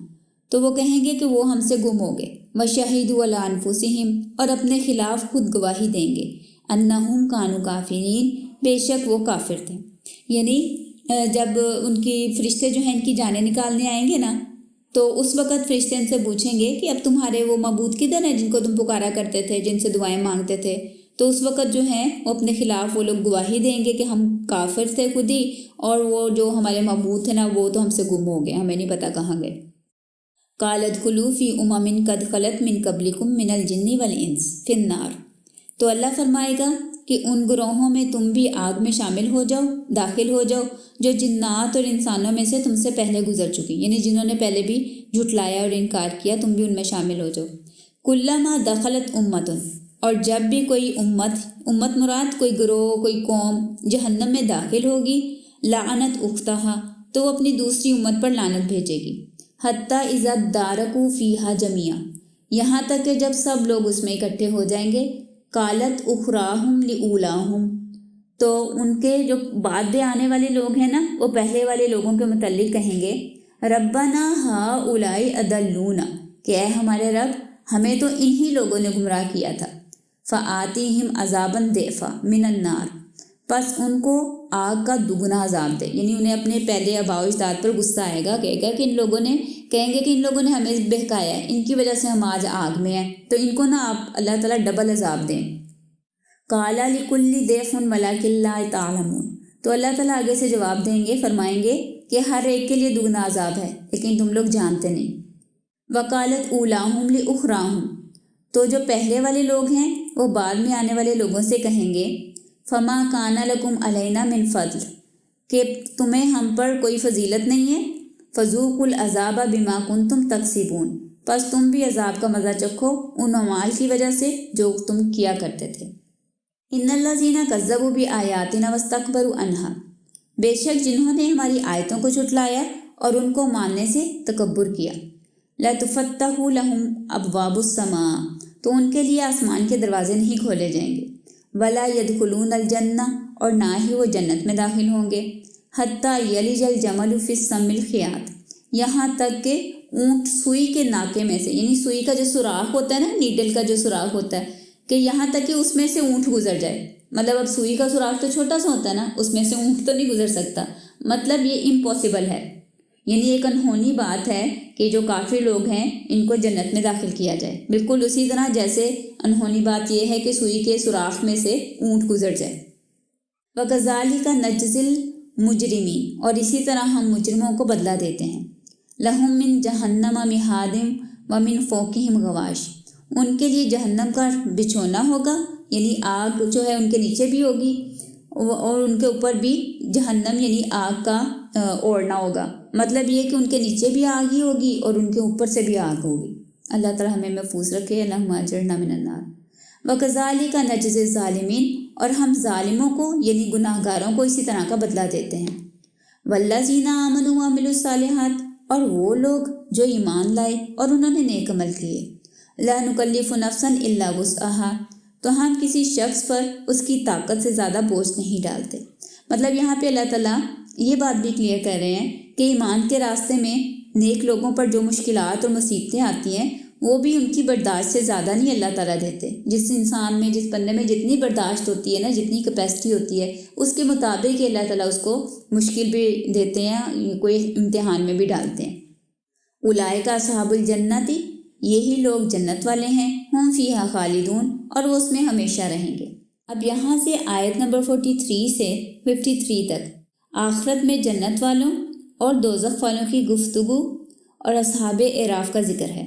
تو وہ کہیں گے کہ وہ ہم سے گم ہو گئے۔ وشہدوا علی انفسہم، اور اپنے خلاف خود گواہی دیں گے، انہم کانوا کافرین، بے شک وہ کافر تھے۔ یعنی جب ان کی فرشتے جو ہیں ان کی جانیں نکالنے آئیں گے نا، تو اس وقت فرشتے ان سے پوچھیں گے کہ اب تمہارے وہ معبود کدھر ہیں جن کو تم پکارا کرتے تھے، جن سے دعائیں مانگتے تھے؟ تو اس وقت جو ہیں وہ اپنے خلاف وہ لوگ گواہی دیں گے کہ ہم کافر تھے خود ہی، اور وہ جو ہمارے معبود تھے نا وہ تو ہم سے گم ہو گئے، ہمیں نہیں پتہ کہاں گئے۔ قالت خلو فی امم قد خلت من قبلکم من الجن والانس فی النار، تو اللہ فرمائے گا کہ ان گروہوں میں تم بھی آگ میں شامل ہو جاؤ، داخل ہو جاؤ، جو جنات اور انسانوں میں سے تم سے پہلے گزر چکی، یعنی جنہوں نے پہلے بھی جھٹلایا اور انکار کیا، تم بھی ان میں شامل ہو جاؤ۔ کلما دخلت امت، اور جب بھی کوئی امت مراد کوئی گروہ کوئی قوم جہنم میں داخل ہوگی، لعنت اختہا، تو وہ اپنی دوسری امت پر لعنت بھیجے گی، حتیٰ اذا دارکوا فیہا جمیعا، یہاں تک کہ جب سب لوگ اس میں اکٹھے ہو جائیں گے، قالت اخراہم لاولاہم، تو ان کے جو بعد میں آنے والے لوگ ہیں نا وہ پہلے والے لوگوں کے متعلق کہیں گے، ربنا ہؤلاء اضلونا، کہ اے ہمارے رب ہمیں تو انہی لوگوں نے گمراہ کیا تھا، فآتیہم عذابا ضعفا من النار، پس ان کو آگ کا دگنا عذاب دے، یعنی انہیں اپنے پہلے آباء و اجداد پر غصہ آئے گا، کہے گا کہ کہیں گے کہ ان لوگوں نے ہمیں بہکایا ہے، ان کی وجہ سے ہم آج آگ میں ہیں، تو ان کو نا آپ اللہ تعالیٰ ڈبل عذاب دیں۔ قال لکل ضیف ولکن لا تعلمون، تو اللہ تعالیٰ آگے سے جواب دیں گے، فرمائیں گے کہ ہر ایک کے لیے دگنا عذاب ہے، لیکن تم لوگ جانتے نہیں۔ وقالت اولاہم لاخراہم، تو جو پہلے والے لوگ ہیں وہ بعد میں آنے والے لوگوں سے کہیں گے، فما کان لکم علینا من فضل، کہ تمہیں ہم پر کوئی فضیلت نہیں ہے، فذوقوا العذاب بما کنتم تکسبون، پس تم بھی عذاب کا مزہ چکھو ان اعمال کی وجہ سے جو تم کیا کرتے تھے۔ ان الذین کذبوا بآیاتنا واستکبروا عنہا، بے شک جنہوں نے ہماری آیتوں کو جھٹلایا اور ان کو ماننے سے تکبر کیا، لتفتح لہم ابواب السماء، تو ان کے لیے آسمان کے دروازے نہیں کھولے جائیں گے، ولا يدخلون الجنہ، اور نہ ہی وہ جنت میں داخل ہوں گے، حتیٰ یلج الجمل فی السم الخیاط، یہاں تک کہ اونٹ سوئی کے ناکے میں سے، یعنی سوئی کا جو سوراخ ہوتا ہے نا، نیڈل کا جو سوراخ ہوتا ہے، کہ یہاں تک کہ اس میں سے اونٹ گزر جائے، مطلب اب سوئی کا سوراخ تو چھوٹا سا ہوتا ہے نا، اس میں سے اونٹ تو نہیں گزر سکتا، مطلب یہ امپاسبل ہے، یعنی ایک انہونی بات ہے کہ جو کافر لوگ ہیں ان کو جنت میں داخل کیا جائے، بالکل اسی طرح جیسے انہونی بات یہ ہے کہ سوئی کے سوراخ میں سے اونٹ گزر جائے۔ وَكَذَلِكَ نَجْزِي الْمُجْرِمِينَ، اور اسی طرح ہم مجرموں کو بدلہ دیتے ہیں، لَهُم مِّن جَهَنَّمَ مِہَادٍ وَمِن فَوْقِهِمْ غَوَاشٍ، ان کے لیے جہنم کا بچھونا ہوگا، یعنی آگ جو ہے ان کے نیچے بھی ہوگی، اور ان کے اوپر بھی جہنم یعنی آگ کا اوڑھنا ہوگا، مطلب یہ کہ ان کے نیچے بھی آگ ہی ہوگی اور ان کے اوپر سے بھی آگ ہوگی۔ اللہ تعالیٰ ہمیں محفوظ رکھے، اللہم اجرنا من النار۔ وَكَذَلِكَ نَجْزِي الظَّالِمِينَ، اور ہم ظالموں کو یعنی گناہ گاروں کو اسی طرح کا بدلہ دیتے ہیں۔ وَالَّذِينَ آمَنُوا وَعَمِلُوا الصَّالِحَاتِ، اور وہ لوگ جو ایمان لائے اور انہوں نے نیک عمل کیے، لَا نُكَلِّفُ نَفْسًا إِلَّا وُسْعَهَا، تو ہم کسی شخص پر اس کی طاقت سے زیادہ بوجھ نہیں ڈالتے، مطلب یہاں پہ اللہ تعالیٰ یہ بات بھی کلیئر کر رہے ہیں کہ ایمان کے راستے میں نیک لوگوں پر جو مشکلات اور مصیبتیں آتی ہیں وہ بھی ان کی برداشت سے زیادہ نہیں اللہ تعالیٰ دیتے، جس انسان میں جس بندے میں جتنی برداشت ہوتی ہے نا، جتنی کیپیسٹی ہوتی ہے، اس کے مطابق ہی اللہ تعالیٰ اس کو مشکل بھی دیتے ہیں، کوئی امتحان میں بھی ڈالتے ہیں۔ اولئک اصحاب الجنت، یہی لوگ جنت والے ہیں، ہم فیہا خالدون، اور وہ اس میں ہمیشہ رہیں گے۔ اب یہاں سے آیت نمبر 43 سے 53 تک آخرت میں جنت والوں اور دوزخ والوں کی گفتگو اور اصحاب اعراف کا ذکر ہے۔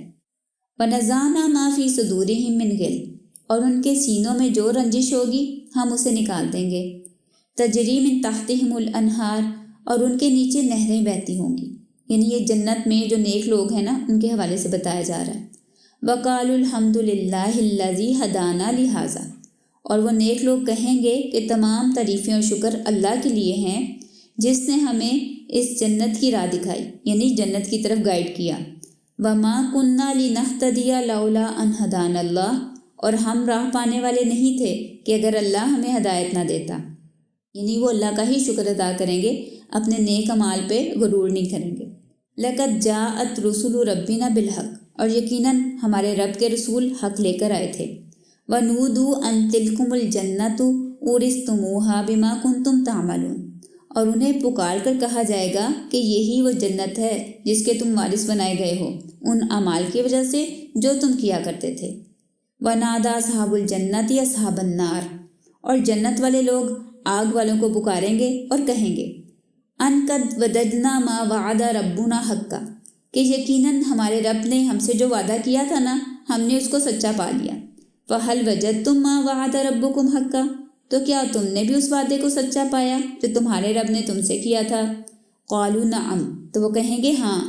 وَنَزَعْنَا مَا فِي صُدُورِهِم مِّن غِلٍّ، اور ان کے سینوں میں جو رنجش ہوگی ہم اسے نکال دیں گے۔ تَجْرِي مِن تَحْتِهِمُ الْأَنْهَارُ، اور ان کے نیچے نہریں بہتی ہوں گی، یعنی یہ جنت میں جو نیک لوگ ہیں نا ان کے حوالے سے بتایا جا رہا ہے۔ وَقَالُوا الْحَمْدُ لِلَّهِ الَّذِي هَدَانَا لِهَٰذَا، اور وہ نیک لوگ کہیں گے کہ تمام تعریفیں اور شکر اللہ کے لیے ہیں جس نے ہمیں اس جنت کی راہ دکھائی، یعنی جنت کی طرف گائیڈ کیا۔ وَمَا كُنَّا لِنَهْتَدِيَ لَوْلَا أَنْ هَدَانَا اللَّهُ، اور ہم راہ پانے والے نہیں تھے کہ اگر اللہ ہمیں ہدایت نہ دیتا، یعنی وہ اللہ کا ہی شکر ادا کریں گے، اپنے نیک اعمال پہ غرور نہیں کریں گے۔ لَقَدْ جَاءَتْ رُسُلُ رَبِّنَا بِالْحَقِّ، اور یقیناً ہمارے رب کے رسول حق لے کر آئے تھے۔ وَنُودُوا أَن تِلْكُمُ الْجَنَّةُ أُورِثْتُمُوهَا بِمَا كُنتُمْ تَعْمَلُونَ، اور انہیں پکار کر کہا جائے گا کہ یہی وہ جنت ہے جس کے تم وارث بنائے گئے ہو ان اعمال کی وجہ سے جو تم کیا کرتے تھے۔ ونادى اصحاب الجنت اصحاب النار، اور جنت والے لوگ آگ والوں کو پکاریں گے اور کہیں گے ان قد وجدنا ما وعد ربنا حقا، کہ یقیناً ہمارے رب نے ہم سے جو وعدہ کیا تھا نا، ہم نے اس کو سچا پا لیا۔ فَهَلْ وَجَدْتُم مَّا وَعَدَ رَبُّكُمْ حَقًّا، تو کیا تم نے بھی اس وعدے کو سچا پایا جو تمہارے رب نے تم سے کیا تھا؟ قالوا نعم، تو وہ کہیں گے ہاں۔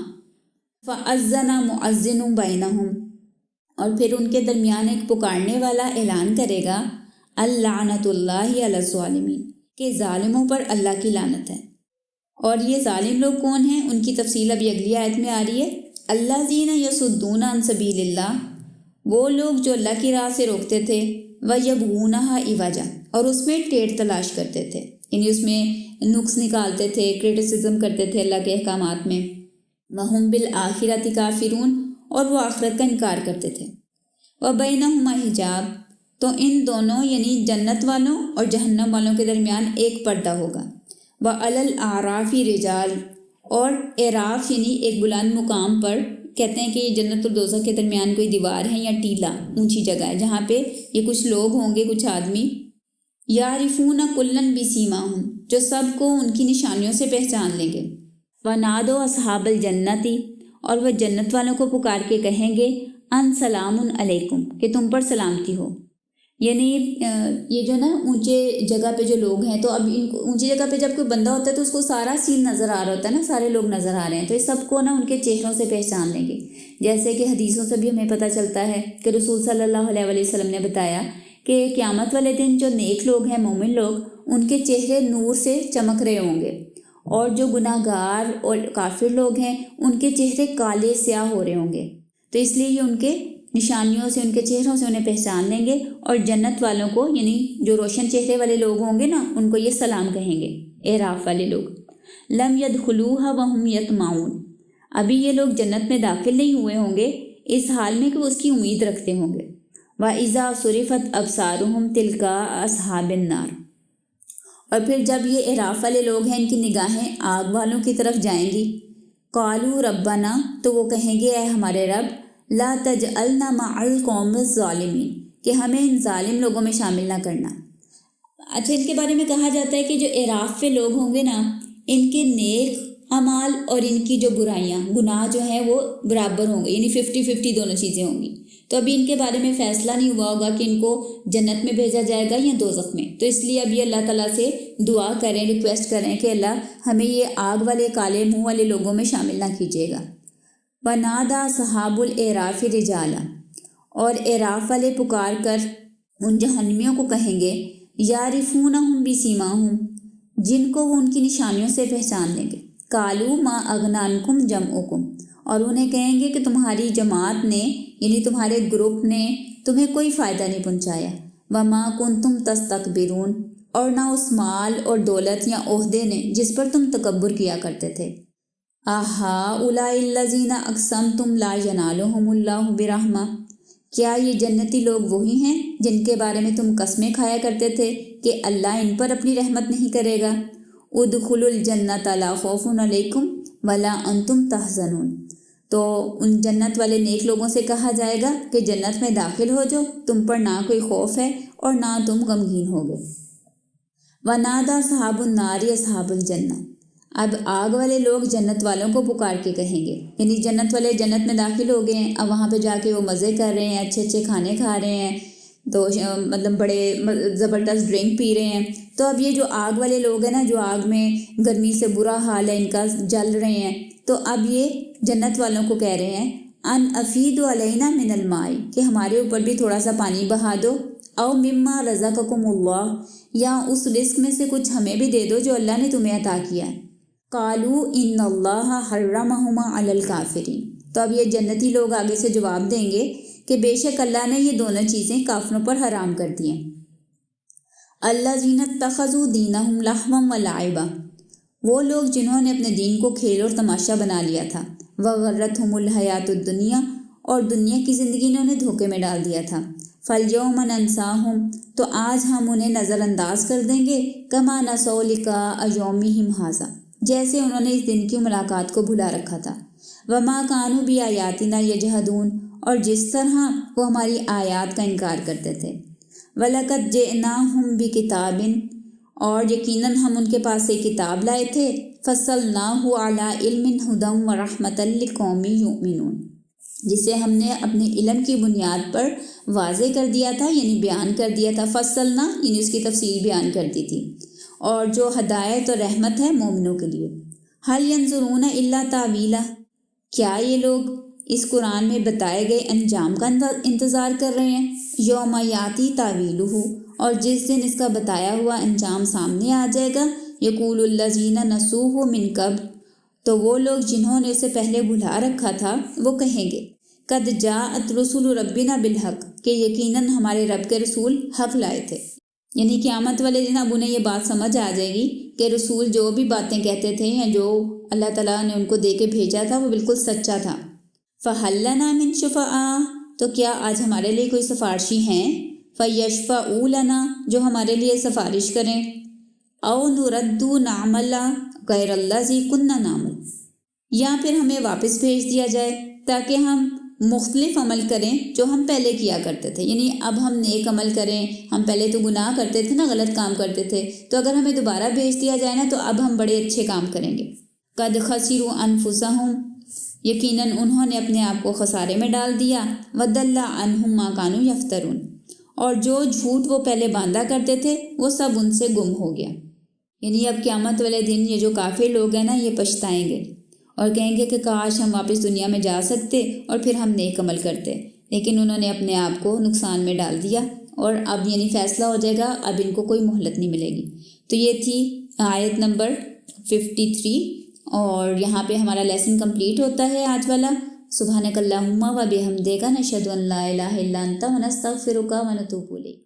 فَأَذَّنَ مُؤَذِّنٌ بَيْنَهُمْ، اور پھر ان کے درمیان ایک پکارنے والا اعلان کرے گا اللعنۃ اللہ علی الظالمین، کہ ظالموں پر اللہ کی لعنت ہے۔ اور یہ ظالم لوگ کون ہیں؟ ان کی تفصیل ابھی اگلی آیت میں آ رہی ہے۔ الذین یصدون عن سبیل اللہ، وہ لوگ جو اللہ کی راہ سے روکتے تھے، وَيَبْغُونَهَا عِوَجًا، اور اس میں ٹیڑھ تلاش کرتے تھے، یعنی اس میں نقص نکالتے تھے، کرٹیسزم کرتے تھے اللہ کے احکامات میں۔ وَهُمْ بِالْآخِرَةِ كَافِرُونَ، اور وہ آخرت کا انکار کرتے تھے۔ وَبَيْنَهُمَا حجاب، تو ان دونوں یعنی جنت والوں اور جہنم والوں کے درمیان ایک پردہ ہوگا۔ وَعَلَى الْأَعْرَافِ رِجَالٌ، اور اعراف یعنی ایک بلند مقام پر، کہتے ہیں کہ یہ جنت اور دوزخ کے درمیان کوئی دیوار ہے یا ٹیلا، اونچی جگہ ہے جہاں پہ یہ کچھ لوگ ہوں گے، کچھ آدمی، یعرفون کلاً بسیماہم، جو سب کو ان کی نشانیوں سے پہچان لیں گے۔ ونادوا اصحاب الجنت، اور وہ جنت والوں کو پکار کے کہیں گے ان سلام علیکم، کہ تم پر سلامتی ہو۔ یعنی یہ جو نا اونچے جگہ پہ جو لوگ ہیں، تو اب ان اونچی جگہ پہ جب کوئی بندہ ہوتا ہے تو اس کو سارا سین نظر آ رہا ہوتا ہے نا، سارے لوگ نظر آ رہے ہیں، تو اس سب کو نا ان کے چہروں سے پہچان لیں گے۔ جیسے کہ حدیثوں سے بھی ہمیں پتہ چلتا ہے کہ رسول صلی اللہ علیہ وسلم نے بتایا کہ قیامت والے دن جو نیک لوگ ہیں، مومن لوگ، ان کے چہرے نور سے چمک رہے ہوں گے، اور جو گناہ گار اور کافر لوگ ہیں ان کے چہرے کالے سیاہ ہو رہے ہوں گے۔ تو اس لیے یہ ان کے نشانیوں سے، ان کے چہروں سے انہیں پہچان لیں گے، اور جنت والوں کو یعنی جو روشن چہرے والے لوگ ہوں گے نا، ان کو یہ سلام کہیں گے اعراف والے لوگ۔ لم يدخلوها وهم يطمعون، ابھی یہ لوگ جنت میں داخل نہیں ہوئے ہوں گے اس حال میں کہ وہ اس کی امید رکھتے ہوں گے۔ وَإِذَا صُرِفَتْ أَبْصَارُهُمْ تِلْقَاءَ أَصْحَابِ النَّارِ، اور پھر جب یہ اعراف والے لوگ ہیں، ان کی نگاہیں آگ والوں کی طرف جائیں گی، قالوا ربنا، تو وہ کہیں گے اے ہمارے رب، لا تجعلنا مع القوم الظالمین، کہ ہمیں ان ظالم لوگوں میں شامل نہ کرنا۔ اچھا، ان کے بارے میں کہا جاتا ہے کہ جو اعراف پہ لوگ ہوں گے نا، ان کے نیک اعمال اور ان کی جو برائیاں، گناہ جو ہیں وہ برابر ہوں گے، یعنی 50-50 دونوں چیزیں ہوں گی۔ تو ابھی ان کے بارے میں فیصلہ نہیں ہوا ہوگا کہ ان کو جنت میں بھیجا جائے گا یا دوزخ میں، تو اس لیے اب یہ اللہ تعالیٰ سے دعا کریں، ریکویسٹ کریں کہ اللہ ہمیں یہ آگ والے کالے منہ والے لوگوں میں شامل نہ کیجیے گا۔ وَنَادَى صحاب الْإِعْرَافِ رِجَالًا، اور اعراف والے پکار کر ان جہنمیوں کو کہیں گے یعرفونہم بسیماہم، جن کو وہ ان کی نشانیوں سے پہچان لیں گے۔ قالوا ما اغنی عنکم جمعکم، اور انہیں کہیں گے کہ تمہاری جماعت نے یعنی تمہارے گروپ نے تمہیں کوئی فائدہ نہیں پہنچایا۔ وما کنتم تستکبرون، اور نہ اس مال اور دولت یا عہدے نے جس پر تم تکبر کیا کرتے تھے۔ اہؤلاء الذین اقسمتم لا ینالہم اللہ برحمہ، کیا یہ جنتی لوگ وہی ہیں جن کے بارے میں تم قسمیں کھایا کرتے تھے کہ اللہ ان پر اپنی رحمت نہیں کرے گا؟ ادخلوا الجنۃ لا خوف علیکم ولا انتم تحزنون، تو ان جنت والے نیک لوگوں سے کہا جائے گا کہ جنت میں داخل ہو جو، تم پر نہ کوئی خوف ہے اور نہ تم غمگین ہوگے۔ ونادى صحاب النار اصحاب الجنہ، اب آگ والے لوگ جنت والوں کو پکار کے کہیں گے، یعنی جنت والے جنت میں داخل ہو گئے ہیں، اب وہاں پہ جا کے وہ مزے کر رہے ہیں، اچھے اچھے کھانے کھا رہے ہیں، تو مطلب بڑے زبردست ڈرنک پی رہے ہیں۔ تو اب یہ جو آگ والے لوگ ہیں نا، جو آگ میں گرمی سے برا حال ہے ان کا، جل رہے ہیں، تو اب یہ جنت والوں کو کہہ رہے ہیں ان افیدوا علینا من الماء، کہ ہمارے اوپر بھی تھوڑا سا پانی بہا دو، او مما رزقکم اللہ، یا اس رزق میں سے کچھ ہمیں بھی دے دو جو اللہ نے تمہیں عطا کیا ہے۔ قالوا ان اللہ حرمہما علی الکافرین، تو اب یہ جنتی لوگ آگے سے جواب دیں گے کہ بے شک اللہ نے یہ دونوں چیزیں کافروں پر حرام کر دی ہیں۔ الذین اتخذوا دینہم لہوا ولعبا، وہ لوگ جنہوں نے اپنے دین کو کھیل اور تماشا بنا لیا تھا، وغرتہم الحیات الدنیا، اور دنیا کی زندگی نے انہیں دھوکے میں ڈال دیا تھا۔ فالیوم ننساہم، تو آج ہم انہیں نظر انداز کر دیں گے، کما نسوا لقاء یومہم ھذا، جیسے انہوں نے اس دن کی ملاقات کو بھلا رکھا تھا۔ وما کانوا بآیاتنا یجحدون، اور جس طرح وہ ہماری آیات کا انکار کرتے تھے۔ وَلَقَدْ جِئْنَاهُمْ بِكِتَابٍ، اور یقیناً ہم ان کے پاس ایک کتاب لائے تھے، فَصَّلْنَاهُ عَلَىٰ عِلْمٍ هُدًى وَرَحْمَةً لِقَوْمٍ يُؤْمِنُونَ، جسے ہم نے اپنے علم کی بنیاد پر واضح کر دیا تھا، یعنی بیان کر دیا تھا۔ فصلنا یعنی اس کی تفصیل بیان کر دی تھی، اور جو ہدایت اور رحمت ہے مومنوں کے لیے۔ هل ينظرون الا تاویلہ، کیا یہ لوگ اس قرآن میں بتائے گئے انجام کا انتظار کر رہے ہیں؟ یوم یاتی تاویلہ، اور جس دن اس کا بتایا ہوا انجام سامنے آ جائے گا، یقول الذین نسوہ من قبل، تو وہ لوگ جنہوں نے اسے پہلے بھلا رکھا تھا وہ کہیں گے، قد جاءت رسول ربنا بالحق، کہ یقیناً ہمارے رب کے رسول حق لائے تھے۔ یعنی قیامت والے دن اب انہیں یہ بات سمجھ آ جائے گی کہ رسول جو بھی باتیں کہتے تھے یا جو اللہ تعالیٰ نے ان کو دے کے بھیجا تھا وہ بالکل سچا تھا۔ فَهَلْ لَنَا مِن شُفَعَاء، تو کیا آج ہمارے لیے کوئی سفارشی ہیں؟ فَيَشْفَعُوا لَنَا، جو ہمارے لیے سفارش کریں۔ أَوْ نُرَدُّ نَعْمَلَ غَيْرَ الَّذِي كُنَّا نَعْمَلُ، یا پھر ہمیں واپس بھیج دیا جائے تاکہ ہم مختلف عمل کریں جو ہم پہلے کیا کرتے تھے۔ یعنی اب ہم نیک عمل کریں، ہم پہلے تو گناہ کرتے تھے نا، غلط کام کرتے تھے، تو اگر ہمیں دوبارہ بھیج دیا جائے نا تو اب ہم بڑے اچھے کام کریں گے۔ قد خسروا انفسہم، یقیناً انہوں نے اپنے آپ کو خسارے میں ڈال دیا۔ وضل عنہم ما کانوا یفترون، اور جو جھوٹ وہ پہلے باندھا کرتے تھے وہ سب ان سے گم ہو گیا۔ یعنی اب قیامت والے دن یہ جو کافر لوگ ہیں نا یہ پچھتائیں گے اور کہیں گے کہ کاش ہم واپس دنیا میں جا سکتے اور پھر ہم نیک عمل کرتے، لیکن انہوں نے اپنے آپ کو نقصان میں ڈال دیا، اور اب یعنی فیصلہ ہو جائے گا، اب ان کو کوئی مہلت نہیں ملے گی۔ تو یہ تھی آیت نمبر 53، اور یہاں پہ ہمارا لیسن کمپلیٹ ہوتا ہے آج والا۔ سبحانک اللہم و بحمدک، نشہد ان لا الہ الا انت، ونستغفرک ونتوب الیک۔